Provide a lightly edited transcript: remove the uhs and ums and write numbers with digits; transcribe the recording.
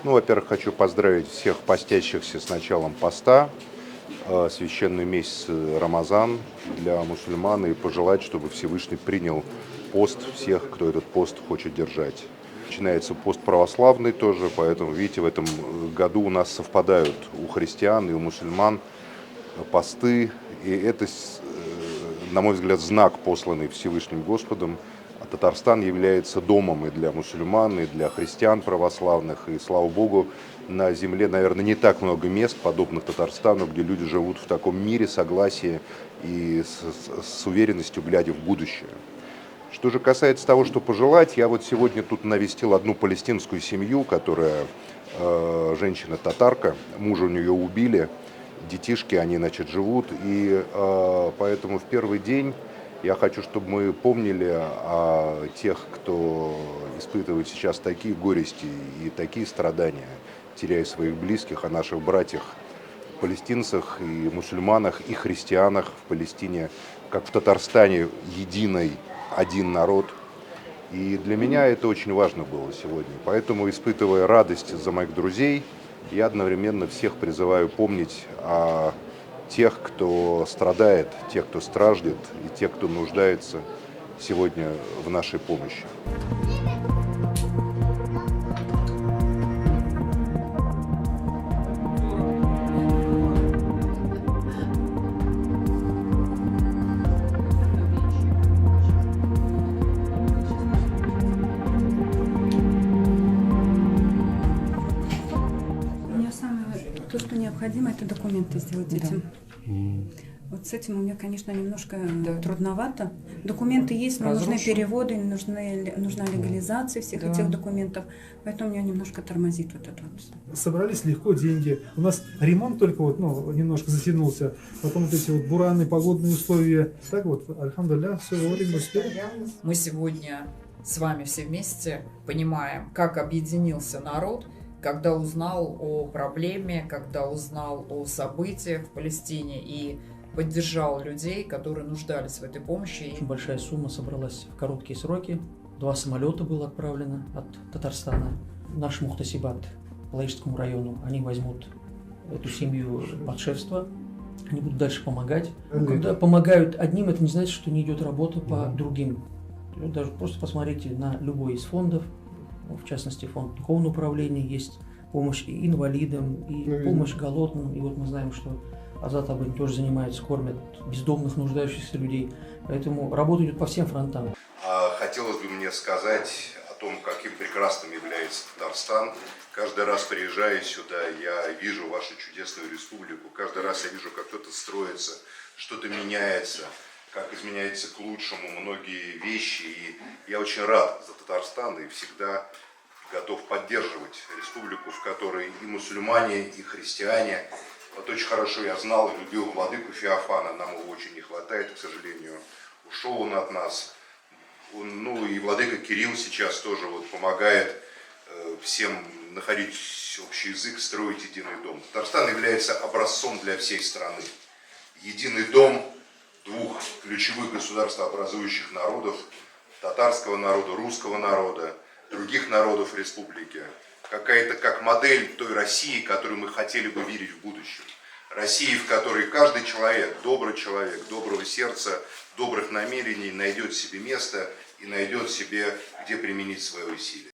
Ну, во-первых, хочу поздравить всех постящихся с началом поста, священный месяц Рамазан для мусульман, и пожелать, чтобы Всевышний принял пост всех, кто этот пост хочет держать. Начинается пост православный тоже, поэтому, видите, в этом году у нас совпадают у христиан и у мусульман посты, и это, на мой взгляд, знак, посланный Всевышним Господом. А Татарстан является домом и для мусульман, и для христиан православных, и, слава Богу, на земле, наверное, не так много мест, подобных Татарстану, где люди живут в таком мире, согласии и с уверенностью, глядя в будущее. Что же касается того, что пожелать, я вот сегодня тут навестил одну палестинскую семью, которая женщина-татарка, мужа у нее убили, детишки, они, значит, живут, и поэтому в первый день я хочу, чтобы мы помнили о тех, кто испытывает сейчас такие горести и такие страдания, теряя своих близких, о наших братьях, палестинцах и мусульманах, и христианах в Палестине, как в Татарстане, единый один народ. И для меня это очень важно было сегодня. Поэтому, испытывая радость за моих друзей, я одновременно всех призываю помнить о тех, кто страдает, тех, кто страждет, и тех, кто нуждается сегодня в нашей помощи. У меня самое, то, что необходимо, это документы сделать детям. Вот с этим у меня, конечно, немножко трудновато. Документы есть, но нужны переводы, нужна легализация всех этих документов. Поэтому меня немножко тормозит вот это вот. Собрались легко деньги. У нас ремонт только вот, немножко затянулся. Потом вот эти вот бураны, погодные условия. Так вот, альхамдулилля, все вовремя успели. Мы сегодня с вами все вместе понимаем, как объединился народ, когда узнал о проблеме, когда узнал о событиях в Палестине и поддержал людей, которые нуждались в этой помощи. Очень большая сумма собралась в короткие сроки. 2 самолета было отправлено от Татарстана. Наш Мухтасибат по Лаишскому району, они возьмут эту семью под шефство. Они будут дальше помогать. Когда помогают одним, это не значит, что не идет работа по другим. Даже просто посмотрите на любой из фондов, в частности, фонд духовного управления, есть помощь и инвалидам, и помощь голодным. И вот мы знаем, что Азат Абын тоже занимается, кормит бездомных, нуждающихся людей. Поэтому работа идет по всем фронтам. Хотелось бы мне сказать о том, каким прекрасным является Татарстан. Каждый раз, приезжая сюда, я вижу вашу чудесную республику. Каждый раз я вижу, как что-то строится, что-то меняется, как изменяется к лучшему многие вещи. И я очень рад за Татарстан и всегда готов поддерживать республику, в которой и мусульмане, и христиане. Вот очень хорошо я знал и любил владыку Феофана, нам его очень не хватает, к сожалению. Ушел он от нас. Ну и владыка Кирилл сейчас тоже вот помогает всем находить общий язык, строить единый дом. Татарстан является образцом для всей страны. Единый дом двух ключевых государствообразующих народов, татарского народа, русского народа, других народов республики. Какая-то как модель той России, которую мы хотели бы видеть в будущем. России, в которой каждый человек, доброго сердца, добрых намерений найдет себе место и найдет себе, где применить свое усилие.